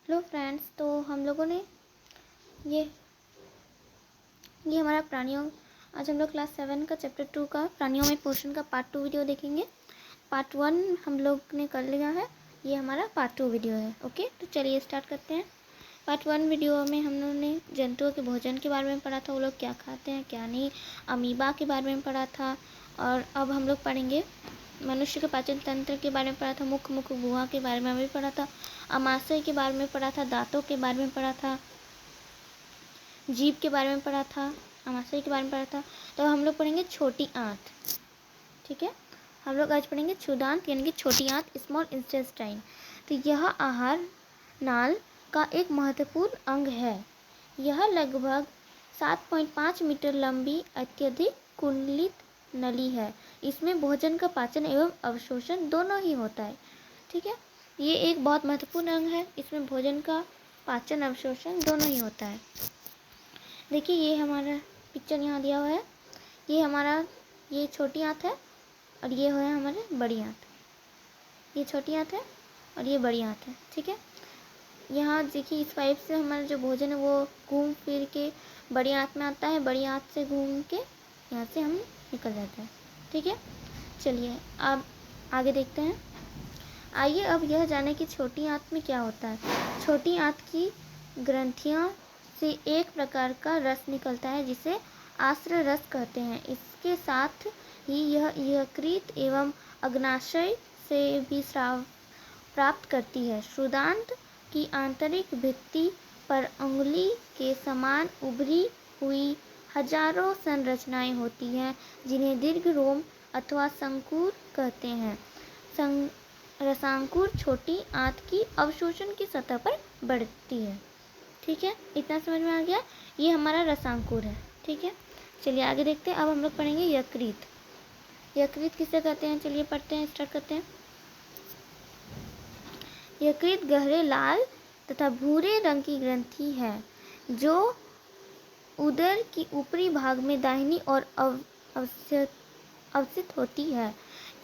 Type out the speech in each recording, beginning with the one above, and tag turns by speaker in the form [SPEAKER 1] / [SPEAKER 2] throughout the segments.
[SPEAKER 1] Hello friends, तो हम लोगों ने ये हमारा प्राणियों, आज हम लोग क्लास 7 का चैप्टर 2 का प्राणियों में पोषण का पार्ट 2 वीडियो देखेंगे। पार्ट 1 हम लोग ने कर लिया है, ये हमारा पार्ट 2 वीडियो है। ओके, तो चलिए स्टार्ट करते हैं। पार्ट 1 वीडियो में हम लोगों ने जंतुओं के भोजन के बारे में पढ़ा था, वो लोग क्या खाते हैं क्या नहीं, अमीबा के बारे में पढ़ा था। और अब हम लोग पढ़ेंगे मनुष्य के पाचन तंत्र के बारे में पढ़ा था, मुख गुहा के बारे में भी पढ़ा था, अमाशय के बारे में पढ़ा था, दांतों के बारे में पढ़ा था, जीभ के बारे में पढ़ा था, अमाशय के बारे में पढ़ा था। तो हम लोग पढ़ेंगे छोटी आंत। ठीक है, हम लोग आज पढ़ेंगे क्षुदांत यानी कि छोटी आंत, स्मॉल इंटेस्टाइन। तो यह आहार नाल का एक महत्वपूर्ण अंग है। यह लगभग 7.5 मीटर लंबी अत्यधिक कुंडलित नली है। इसमें भोजन का पाचन एवं अवशोषण दोनों ही होता है। ठीक है, ये एक बहुत महत्वपूर्ण अंग है। इसमें भोजन का पाचन अवशोषण दोनों ही होता है। देखिए, ये हमारा पिक्चर यहाँ दिया हुआ है। ये हमारा ये छोटी आंत है और ये है हमारे बड़ी आंत। ये छोटी आंत है और ये बड़ी आंत है। ठीक है, यहाँ देखिए इस पाइप से हमारा जो भोजन है वो घूम फिर के बड़ी आंत में आता है, बड़ी आंत से घूम के यहाँ से हम निकल जाते हैं। ठीक है, चलिए अब आगे देखते हैं। आइए अब यह जाने कि छोटी आंत में क्या होता है। छोटी आंत की ग्रंथियों से एक प्रकार का रस निकलता है जिसे आश्रय रस कहते हैं। इसके साथ ही यह यकृत एवं अग्नाशय से भी स्राव प्राप्त करती है। क्षुदांत की आंतरिक भित्ति पर अंगुली के समान उभरी हुई हजारों संरचनाएं होती हैं जिन्हें दीर्घ रोम अथवा संकुर कहते हैं। रसांकुर छोटी आंत की अवशोषण की सतह पर बढ़ती है। ठीक है, इतना समझ में आ गया। ये हमारा रसांकुर है। ठीक है, चलिए आगे देखते हैं। अब हम लोग पढ़ेंगे यकृत। यकृत किसे कहते हैं, चलिए पढ़ते हैं, स्टार्ट करते हैं। यकृत गहरे लाल तथा भूरे रंग की ग्रंथि है जो उदर की ऊपरी भाग में दाहिनी ओर अवस्थित होती है।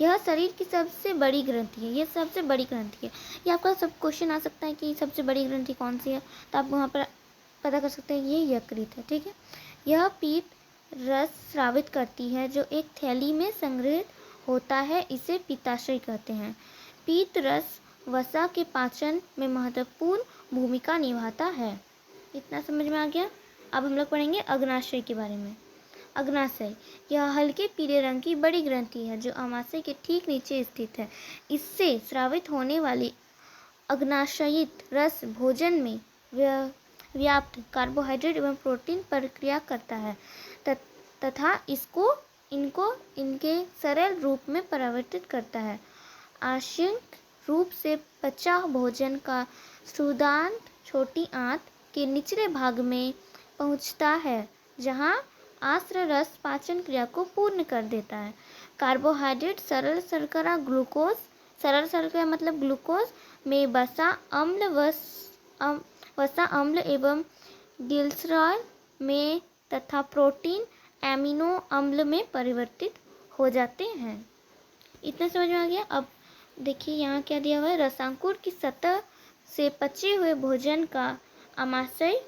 [SPEAKER 1] यह शरीर की सबसे बड़ी ग्रंथि है। ये सबसे बड़ी ग्रंथि है। ये आपका सब क्वेश्चन आ सकता है कि सबसे बड़ी ग्रंथि कौन सी है, तो आप वहाँ पर पता कर सकते हैं। ये यकृत है। ठीक है, यह पीत रस स्रावित करती है जो एक थैली में संग्रहित होता है। इसे पित्ताशय कहते हैं। पीत रस वसा के पाचन में महत्वपूर्ण भूमिका निभाता है। इतना समझ में आ गया। अब हम लोग पढ़ेंगे अग्नाशय के बारे में। अग्नाशय यह हल्के पीले रंग की बड़ी ग्रंथि है जो अमाशय के ठीक नीचे स्थित है। इससे स्रावित होने वाली अग्नाशयित रस भोजन में व्याप्त कार्बोहाइड्रेट एवं प्रोटीन पर क्रिया करता है तथा इनको इनके सरल रूप में परिवर्तित करता है। आंशिक रूप से पचा भोजन का क्षुदांत छोटी आंत के निचले भाग में पहुंचता है जहां आश्रय रस पाचन क्रिया को पूर्ण कर देता है। कार्बोहाइड्रेट सरल शर्करा ग्लूकोज, सरल शर्करा मतलब ग्लूकोज में वसा अम्ल एवं ग्लिसरॉल में तथा प्रोटीन एमिनो अम्ल में परिवर्तित हो जाते हैं। इतना समझ में आ गया। अब देखिए यहाँ क्या दिया हुआ है। रसांकुर की सतह से पचे हुए भोजन का अमाशय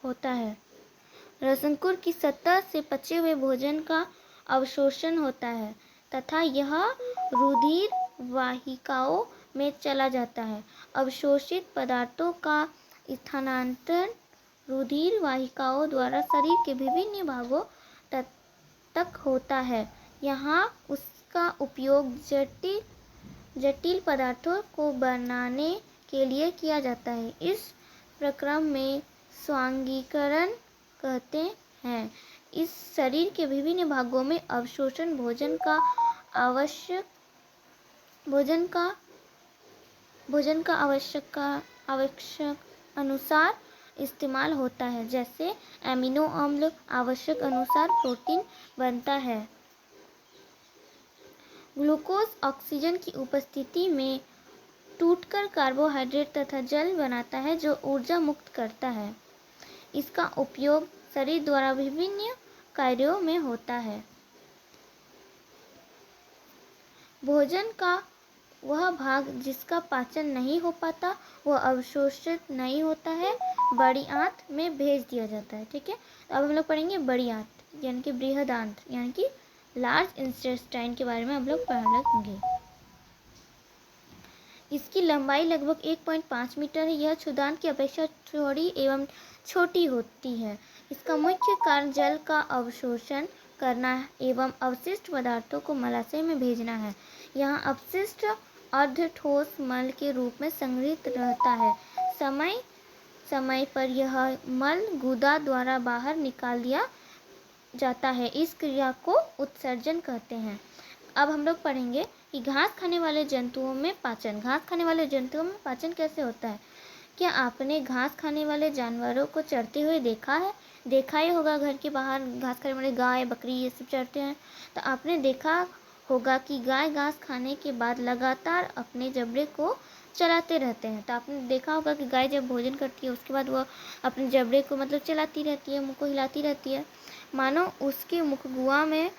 [SPEAKER 1] होता है। रसांकुर की सतह से पचे हुए भोजन का अवशोषण होता है तथा यह रुधिर वाहिकाओं में चला जाता है। अवशोषित पदार्थों का स्थानांतरण रुधिर वाहिकाओं द्वारा शरीर के विभिन्न भागों तक होता है। यहाँ उसका उपयोग जटिल पदार्थों को बनाने के लिए किया जाता है। इस प्रक्रम में स्वांगीकरण कहते हैं। इस शरीर के विभिन्न भागों में अवशोषण भोजन का आवश्यक अनुसार इस्तेमाल होता है। जैसे एमिनो अम्ल आवश्यक अनुसार प्रोटीन बनता है। ग्लूकोज ऑक्सीजन की उपस्थिति में टूटकर कार्बोहाइड्रेट तथा जल बनाता है जो ऊर्जा मुक्त करता है। इसका उपयोग शरीर द्वारा विभिन्न कार्यों में होता है। भोजन का वह भाग जिसका पाचन नहीं हो पाता वह अवशोषित नहीं होता है, बड़ी आंत में भेज दिया जाता है। ठीक है, तो अब हम लोग पढ़ेंगे बड़ी आंत यानी कि बृहदांत यानी कि लार्ज इंटेस्टाइन के बारे में हम लोग पढ़ेंगे। इसकी लंबाई लगभग 1.5 मीटर है। यह क्षुधांत की अपेक्षा चौड़ी एवं छोटी होती है। इसका मुख्य कारण जल का अवशोषण करना एवं अवशिष्ट पदार्थों को मलाशय में भेजना है। यहाँ अपशिष्ट अर्ध ठोस मल के रूप में संग्रहित रहता है। समय समय पर यह मल गुदा द्वारा बाहर निकाल दिया जाता है। इस क्रिया को उत्सर्जन कहते हैं। अब हम लोग पढ़ेंगे कि घास खाने वाले जंतुओं में पाचन। घास खाने वाले जंतुओं में पाचन कैसे होता है? क्या आपने घास खाने वाले जानवरों को चरते हुए देखा है? देखा ही होगा, घर के बाहर घास खाने वाले गाय बकरी ये सब चरते हैं। तो आपने देखा होगा कि गाय घास खाने के बाद लगातार अपने जबड़े को चलाते रहते हैं। तो आपने देखा होगा कि गाय जब भोजन करती है उसके बाद वह अपने जबड़े को मतलब चलाती रहती है, मुँह को हिलाती रहती है, मानो उसके मुखगुआ में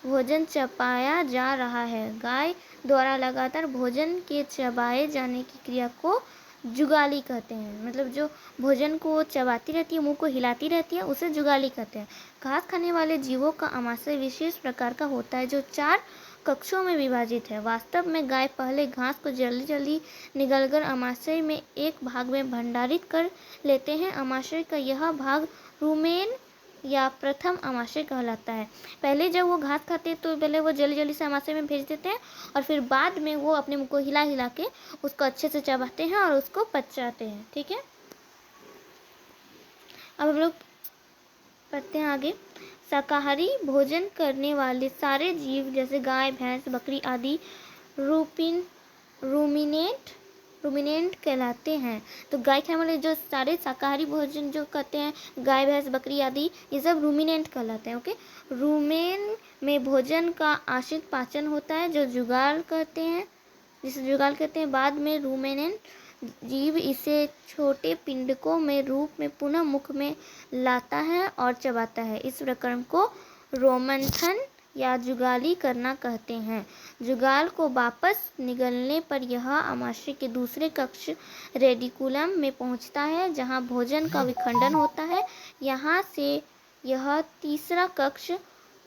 [SPEAKER 1] भोजन चबाया जा रहा है। गाय द्वारा लगातार भोजन के चबाए जाने की क्रिया को जुगाली कहते हैं। मतलब जो भोजन को चबाती रहती है, मुंह को हिलाती रहती है, उसे जुगाली कहते हैं। घास खाने वाले जीवों का आमाशय विशेष प्रकार का होता है जो 4 कक्षों में विभाजित है। वास्तव में गाय पहले घास को जल्दी जल्दी निगलकर आमाशय में एक भाग में भंडारित कर लेते हैं। आमाशय का यह भाग रूमेन या प्रथम आमाशय कहलाता है। पहले जब वो घास खाते हैं तो पहले वो जल्दी जल्दी से आमाशय में भेज देते हैं और फिर बाद में वो अपने मुंह को हिला हिला के उसको अच्छे से चबाते हैं और उसको पचाते हैं। ठीक है, अब हम लोग पढ़ते हैं आगे। शाकाहारी भोजन करने वाले सारे जीव जैसे गाय भैंस बकरी आदि रूमिनेंट कहलाते हैं। तो गाय खाने वाले जो सारे शाकाहारी भोजन जो करते हैं, गाय भैंस बकरी आदि, ये सब रूमिनेंट कहलाते हैं। ओके, रूमेन में भोजन का आश्रित पाचन होता है जो जुगाल कहते हैं, जिसे जुगाल कहते हैं। बाद में रूमेनेंट जीव इसे छोटे पिंडकों में रूप में पुनः मुख में लाता है और चबाता है। इस प्रक्रम को रोमंथन या जुगाली करना कहते हैं। जुगाल को वापस निगलने पर यह आमाशय के दूसरे कक्ष रेडिकुलम में पहुंचता है जहां भोजन का विखंडन होता है। यहां से यह तीसरा कक्ष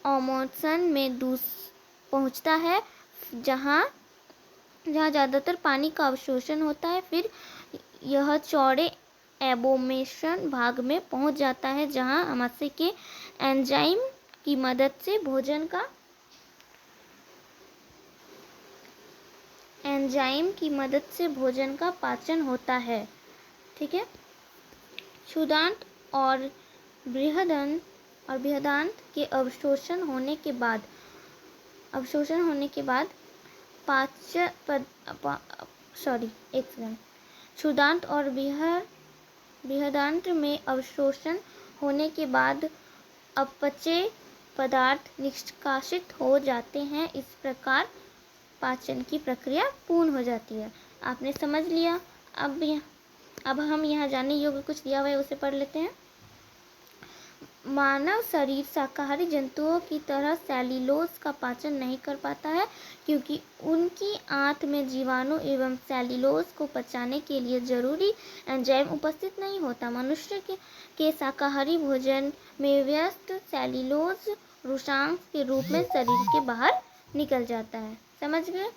[SPEAKER 1] ओमोसन में पहुंचता है जहां ज़्यादातर पानी का अवशोषण होता है। फिर यह चौड़े एबोमेशन भाग में पहुंच जाता है जहां आमाशय के एंजाइम की मदद से भोजन का पाचन होता है। ठीक है, क्षुधांत और बृहदांत के अवशोषण होने के बाद क्षुधांत और बृहदांत में अवशोषण होने के बाद अपचे पदार्थ निष्कासित हो जाते हैं। इस प्रकार पाचन की प्रक्रिया पूर्ण हो जाती है। आपने समझ लिया। अब हम यहाँ जानने योग्य कुछ दिया हुआ है उसे पढ़ लेते हैं। मानव शरीर शाकाहारी जंतुओं की तरह सेल्यूलोज का पाचन नहीं कर पाता है क्योंकि उनकी आंत में जीवाणु एवं सेल्यूलोज को पचाने के लिए जरूरी एंजाइम उपस्थित नहीं होता। मनुष्य के शाकाहारी भोजन में व्यस्त सेल्यूलोज रुशांश के रूप में शरीर के बाहर निकल जाता है। समझ गए?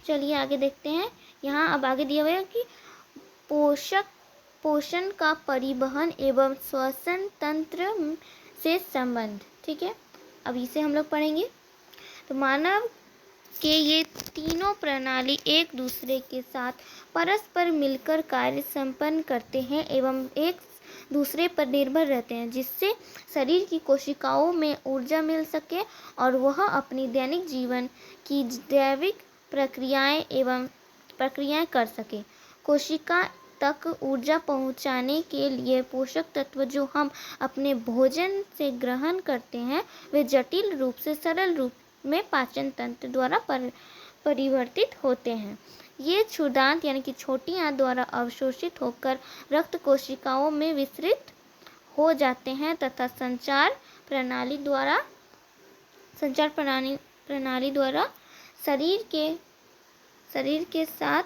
[SPEAKER 1] चलिए आगे देखते हैं। यहाँ अब आगे दिया हुआ है कि पोषण का परिवहन एवं श्वसन तंत्र से संबंध। ठीक है, अब इसे हम लोग पढ़ेंगे। तो मानव के ये तीनों प्रणाली एक दूसरे के साथ परस्पर मिलकर कार्य संपन्न करते हैं एवं एक दूसरे पर निर्भर रहते हैं जिससे शरीर की कोशिकाओं में ऊर्जा मिल सके और वह अपनी दैनिक जीवन की जैविक प्रक्रियाएं कर सके। कोशिका तक ऊर्जा पहुंचाने के लिए पोषक तत्व जो हम अपने भोजन से ग्रहण करते हैं वे जटिल रूप से सरल रूप में पाचन तंत्र द्वारा परिवर्तित होते हैं। ये क्षुधांत यानी कि छोटी आंत द्वारा अवशोषित होकर रक्त कोशिकाओं में विसरित हो जाते हैं तथा संचार प्रणाली द्वारा शरीर के शरीर के साथ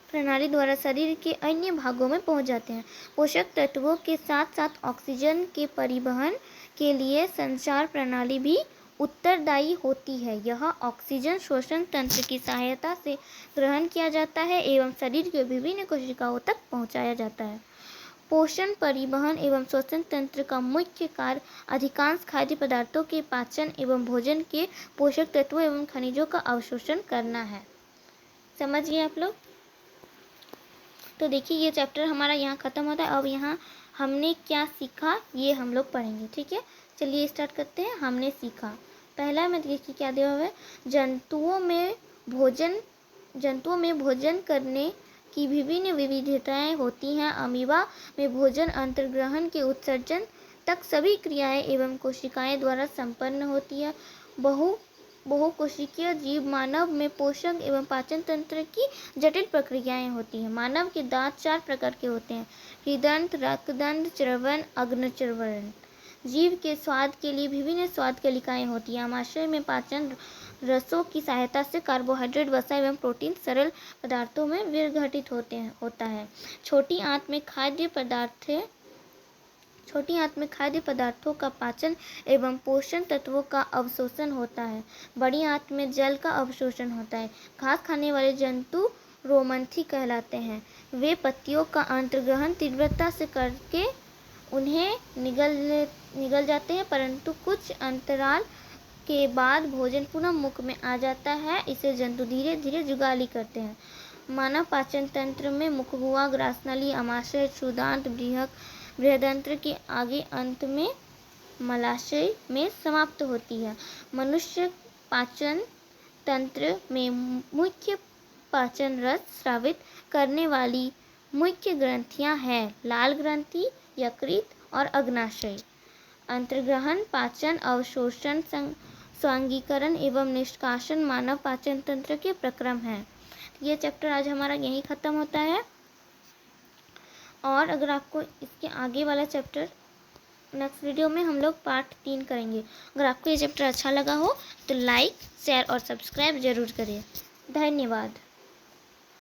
[SPEAKER 1] प्रणाली द्वारा शरीर के अन्य भागों में पहुंच जाते हैं। पोषक तत्वों के साथ साथ ऑक्सीजन के परिवहन के लिए संचार प्रणाली भी उत्तरदायी होती है। यह ऑक्सीजन श्वसन तंत्र की सहायता से ग्रहण किया जाता है एवं शरीर के विभिन्न कोशिकाओं तक पहुंचाया जाता है। पोषण, परिवहन एवं श्वसन तंत्र का मुख्य कार्य अधिकांश खाद्य पदार्थों के पाचन एवं भोजन के पोषक तत्वों एवं खनिजों का अवशोषण करना है। समझ गए आप लोग? तो देखिए ये चैप्टर हमारा यहाँ ख़त्म होता है। अब यहाँ हमने क्या सीखा ये हम लोग पढ़ेंगे, ठीक है। चलिए स्टार्ट करते हैं। हमने सीखा, पहला में देखिए क्या दिया हुआ है, जंतुओं में भोजन करने की विभिन्न विविधताएं होती हैं। अमीबा में भोजन अंतर्ग्रहण के उत्सर्जन तक सभी क्रियाएं एवं कोशिकाएं द्वारा संपन्न होती है। बहुकोशिकीय जीव मानव में पोषण एवं पाचन तंत्र की जटिल प्रक्रियाएं होती हैं। मानव के दांत 4 प्रकार के होते हैं, हृदयंत, रक्तदंड, च्रवण, अग्नच्रवण। जीव के स्वाद के लिए विभिन्न स्वाद कलिकाएं होती हैं। आमाशय में पाचन रसों की सहायता से कार्बोहाइड्रेट, वसा एवं प्रोटीन सरल पदार्थों में विघटित होता है। छोटी आंत में खाद्य पदार्थों का पाचन एवं पोषण तत्वों का अवशोषण होता है। बड़ी आंत में जल का अवशोषण होता है। घास खाने वाले जंतु रोमंथी कहलाते हैं। वे पत्तियों का अंतर्ग्रहण तीव्रता से करके उन्हें निगल जाते हैं, परंतु कुछ अंतराल के बाद भोजन पुनः मुख में आ जाता है। इसे जंतु धीरे धीरे जुगाली करते हैं। मानव पाचन तंत्र में मुखगुहा, ग्रासनली, आमाशय, क्षुदांत, बृहदंत्र के आगे अंत में मलाशय में समाप्त होती है। मनुष्य पाचन तंत्र में मुख्य पाचन रस स्रावित करने वाली मुख्य ग्रंथियां हैं लाल ग्रंथि, यकृत और अग्नाशय। अंतर्ग्रहण, पाचन, अवशोषण, स्वांगीकरण एवं निष्कासन मानव पाचन तंत्र के प्रक्रम हैं। ये चैप्टर आज हमारा यहीं ख़त्म होता है। और अगर आपको इसके आगे वाला चैप्टर नेक्स्ट वीडियो में हम लोग पार्ट 3 करेंगे। अगर आपको ये चैप्टर अच्छा लगा हो तो लाइक, शेयर और सब्सक्राइब ज़रूर करिए। धन्यवाद।